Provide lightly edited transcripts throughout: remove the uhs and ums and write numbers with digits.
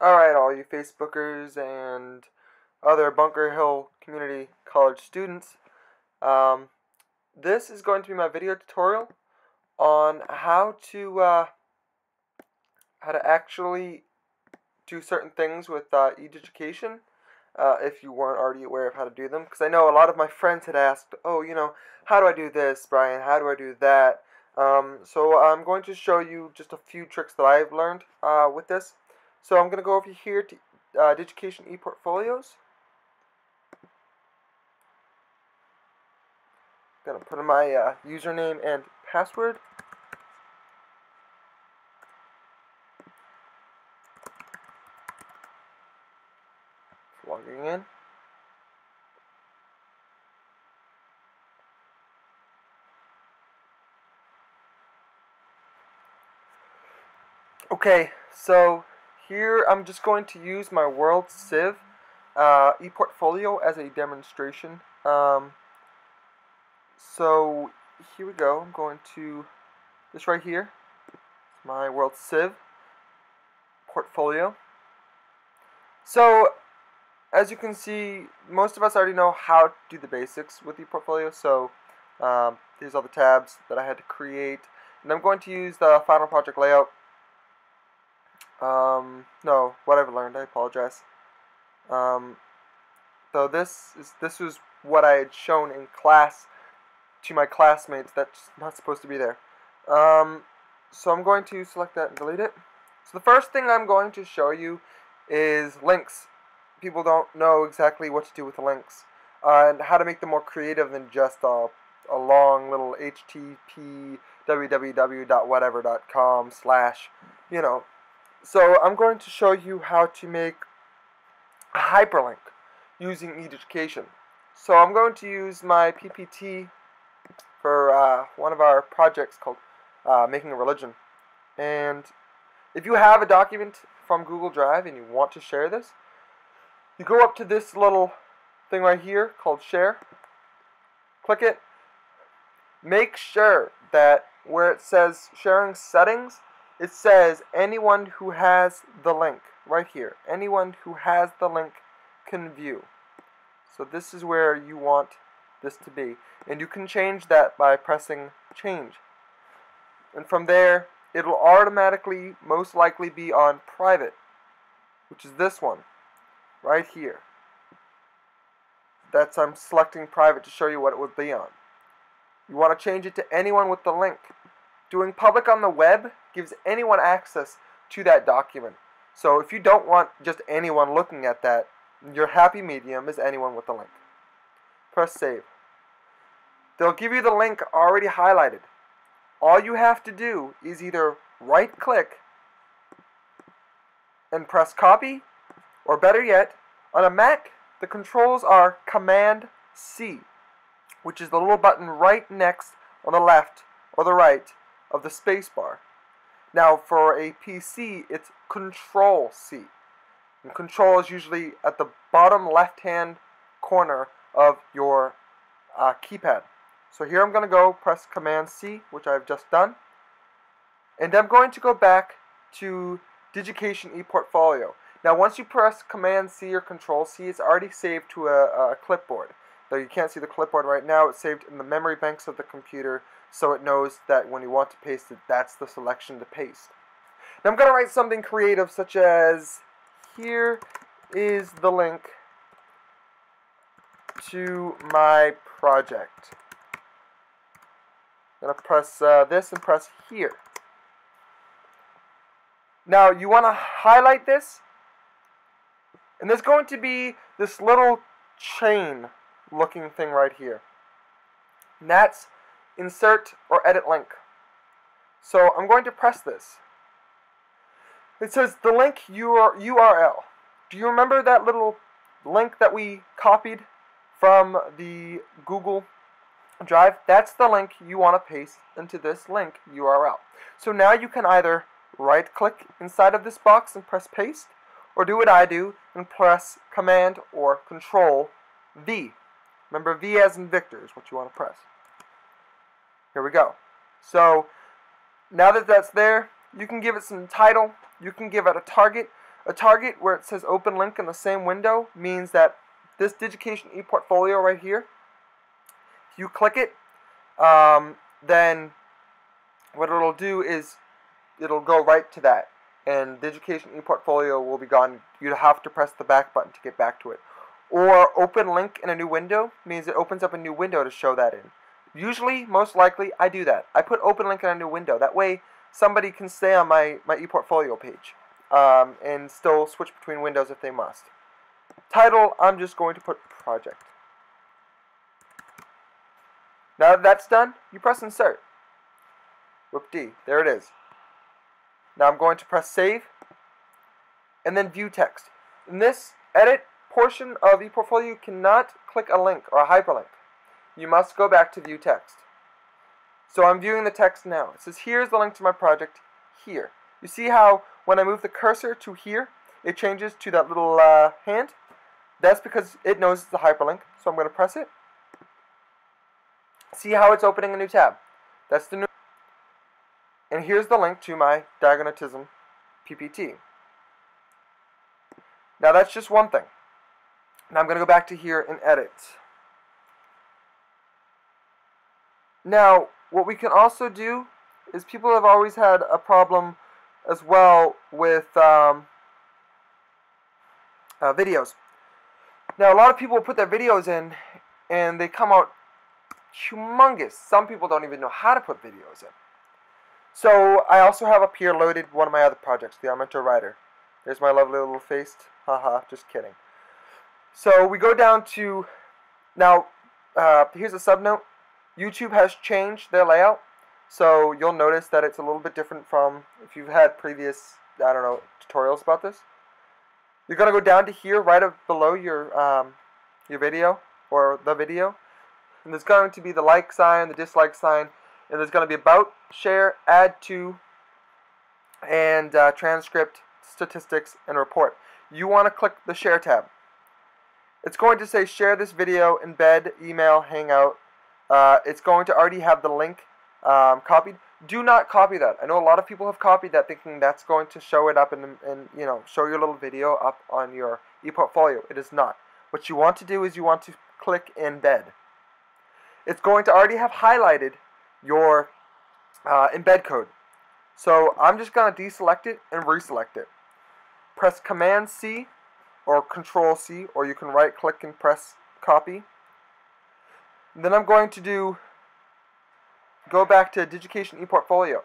Alright, all you Facebookers and other Bunker Hill Community College students, um, this is going to be my video tutorial on how to actually do certain things with e-education, if you weren't already aware of how to do them. Because I know a lot of my friends had asked, oh, how do I do this, Brian? How do I do that? So I'm going to show you just a few tricks that I've learned with this. So I'm going to go over here to Education ePortfolios. I'm going to put in my username and password. Logging in. Okay, so here I'm just going to use my World Civ ePortfolio as a demonstration. So here we go. I'm going to this right here. It's my World Civ portfolio. So as you can see, most of us already know how to do the basics with ePortfolio. So here's all the tabs that I had to create, and I'm going to use the final project layout. No, what I've learned, I apologize. So this was what I had shown in class to my classmates. That's not supposed to be there. So I'm going to select that and delete it. So the first thing I'm going to show you is links. People don't know exactly what to do with the links, and how to make them more creative than just a long little http www.whatever.com / So I'm going to show you how to make a hyperlink using e-education. So I'm going to use my PPT for one of our projects called Making a Religion. And if you have a document from Google Drive and you want to share this, you go up to this little thing right here called Share. Click it. Make sure that where it says Sharing Settings, it says anyone who has the link right here. Anyone who has the link can view. So this is where you want this to be. And you can change that by pressing Change. And from there, it'll automatically, most likely, be on Private, which is this one right here. I'm selecting Private to show you what it would be on. You want to change it to anyone with the link. Doing public on the web gives anyone access to that document. So if you don't want just anyone looking at that, your happy medium is anyone with the link. Press Save. They'll give you the link already highlighted. All you have to do is either right-click and press Copy, or better yet, on a Mac, the controls are Command-C, which is the little button right next on the left or the right of the spacebar. Now for a PC, it's Control-C. And Control is usually at the bottom left-hand corner of your keypad. So here I'm going to go press Command-C, which I've just done. And I'm going to go back to Education ePortfolio. Now once you press Command-C or Control-C, it's already saved to a clipboard. Though you can't see the clipboard right now, it's saved in the memory banks of the computer, so it knows that when you want to paste it, that's the selection to paste. Now I'm going to write something creative, such as, here is the link to my project. I'm going to press this and press here. Now you want to highlight this, and there's going to be this little chain looking thing right here. And that's Insert or Edit Link. So I'm going to press this. It says the link URL. Do you remember that little link that we copied from the Google Drive? That's the link you want to paste into this link URL. So now you can either right-click inside of this box and press Paste, or do what I do and press Command or Control V. Remember, V as in Victor is what you want to press. Here we go. So now that that's there, you can give it some title, you can give it a target. A target where it says open link in the same window means that this Digication ePortfolio right here, if you click it, then what it'll do is it'll go right to that, and Digication ePortfolio will be gone. You'd have to press the back button to get back to it. Or open link in a new window means it opens up a new window to show that in. Usually, most likely, I do that. I put open link in a new window. That way, somebody can stay on my ePortfolio page and still switch between windows if they must. Title, I'm just going to put project. Now that that's done, you press insert. Whoop-dee, there it is. Now I'm going to press save and then view text. In this edit portion of ePortfolio, you cannot click a link or a hyperlink. You must go back to view text. So I'm viewing the text now. It says here's the link to my project here. You see how when I move the cursor to here, it changes to that little hand? That's because it knows it's the hyperlink. So I'm going to press it. See how it's opening a new tab. That's the new. And here's the link to my Diagonatism PPT. Now that's just one thing. Now I'm going to go back to here and edit. Now, what we can also do is people have always had a problem as well with videos. Now, a lot of people put their videos in and they come out humongous. Some people don't even know how to put videos in. So, I also have up here loaded one of my other projects, the Elementor Writer. There's my lovely little face. Haha, just kidding. So, we go down to, now, here's a subnote. YouTube has changed their layout, so you'll notice that it's a little bit different from if you've had previous, I don't know, tutorials about this. You're going to go down to here, right up below your video, or the video, and there's going to be the like sign, the dislike sign, and there's going to be about, share, add to, and transcript, statistics, and report. You want to click the share tab. It's going to say share this video, embed, email, hangout. It's going to already have the link copied. Do not copy that. I know a lot of people have copied that thinking that's going to show it up and you know, show your little video up on your ePortfolio. It is not. What you want to do is you want to click embed. It's going to already have highlighted your embed code. So I'm just going to deselect it and reselect it. Press Command C or Control C, or you can right click and press copy. Then I'm going to go back to Digication ePortfolio.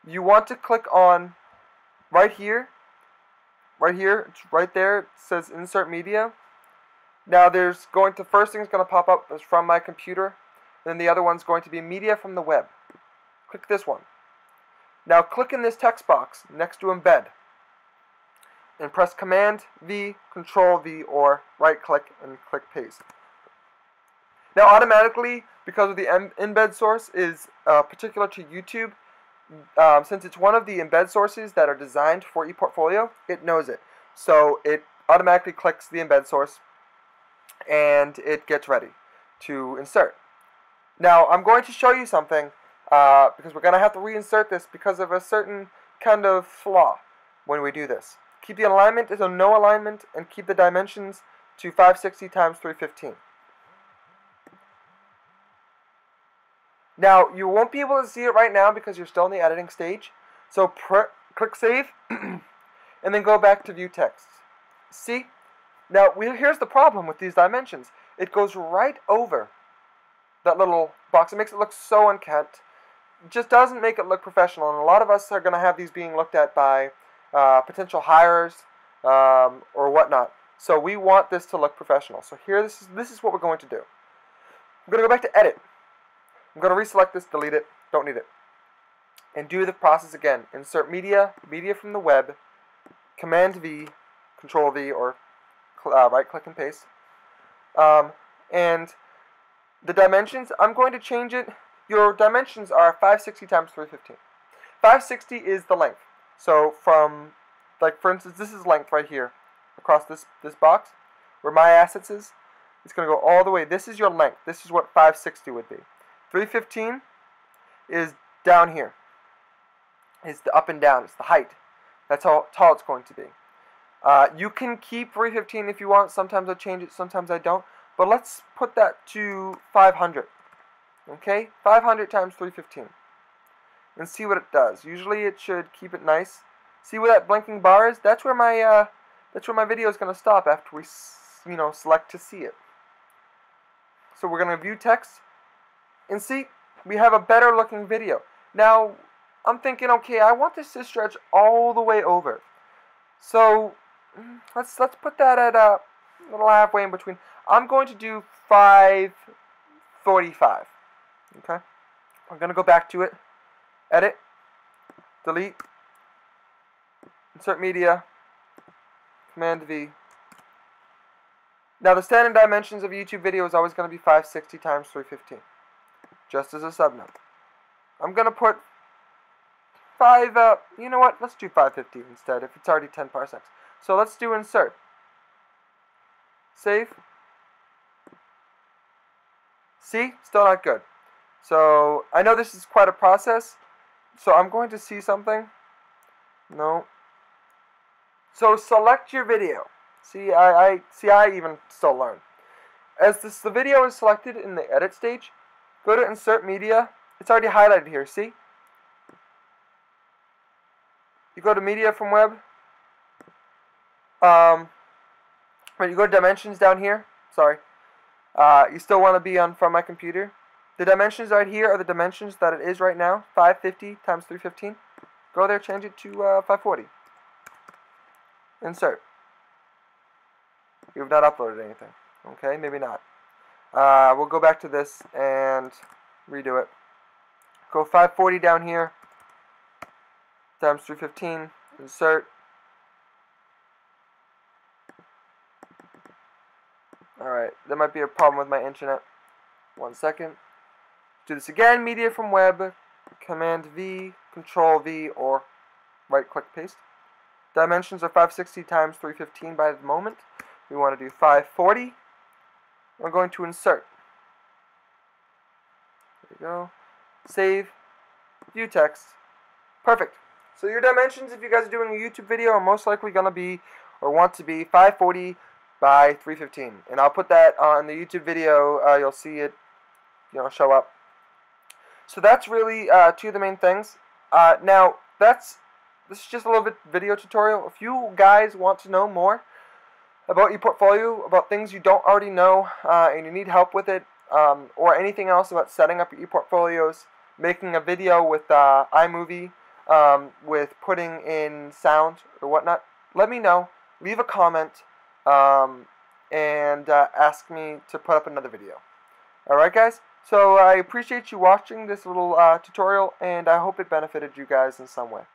You want to click on right here, it's right there, it says Insert Media. Now there's going to, first thing that's going to pop up is from my computer, then the other one's going to be Media from the web. Click this one. Now click in this text box next to Embed and press Command V, Control V, or right click and click Paste. Now automatically, because of the embed source is particular to YouTube, since it's one of the embed sources that are designed for ePortfolio, it knows it. So it automatically clicks the embed source and it gets ready to insert. Now I'm going to show you something because we're going to have to reinsert this because of a certain kind of flaw when we do this. Keep the alignment as a no alignment and keep the dimensions to 560 times 315. Now, you won't be able to see it right now because you're still in the editing stage. So click Save, and then go back to View Text. See? Now, here's the problem with these dimensions. It goes right over that little box. It makes it look so unkempt. It just doesn't make it look professional. And a lot of us are going to have these being looked at by potential hirers or whatnot. So we want this to look professional. So here, this is what we're going to do. I'm going to go back to Edit. I'm going to reselect this, delete it, don't need it. And do the process again. Insert media, media from the web, Command V, Control V, or right click and paste. And the dimensions, I'm going to change it. Your dimensions are 560 times 315. 560 is the length. So from, like for instance, this is length right here, across this box, where my assets is. It's going to go all the way. This is your length. This is what 560 would be. 315 is down here. It's the up and down. It's the height. That's how tall it's going to be. You can keep 315 if you want. Sometimes I change it, sometimes I don't. But let's put that to 500. Okay, 500 times 315. And see what it does. Usually it should keep it nice. See where that blinking bar is? That's where my video is going to stop after we select to see it. So we're going to view text and see we have a better looking video. Now I'm thinking, okay, I want this to stretch all the way over. So let's put that at a little halfway in between. I'm going to do 545. Okay, I'm going to go back to it. Edit, delete, insert media, Command V. Now the standard dimensions of a YouTube video is always going to be 560 times 315, just as a subnote. I'm going to put you know what, let's do 550 instead if it's already 10 parsecs. So let's do insert, save, see, still not good. So I know this is quite a process. So I'm going to see something. No. So select your video. See, I even still learn. As the video is selected in the edit stage, go to insert media. It's already highlighted here. See? You go to media from web. When you go to dimensions down here. Sorry. You still want to be on from my computer. The dimensions right here are the dimensions that it is right now, 550 times 315. Go there, change it to 540. Insert. You've not uploaded anything. Okay, maybe not. We'll go back to this and redo it. Go 540 down here, times 315, insert. Alright, there might be a problem with my internet. 1 second. Do this again, media from web, Command V, Control V, or right click paste. Dimensions are 560 times 315 by the moment. We want to do 540. We're going to insert. There we go. Save. View text. Perfect. So your dimensions, if you guys are doing a YouTube video, are most likely going to be, or want to be, 540 by 315. And I'll put that on the YouTube video. You'll see it, show up. So that's really two of the main things. Now, this is just a little bit video tutorial. If you guys want to know more about your portfolio, about things you don't already know, and you need help with it, or anything else about setting up your e-portfolios, making a video with iMovie, with putting in sound or whatnot, let me know. Leave a comment, and ask me to put up another video. Alright guys? So I appreciate you watching this little tutorial, and I hope it benefited you guys in some way.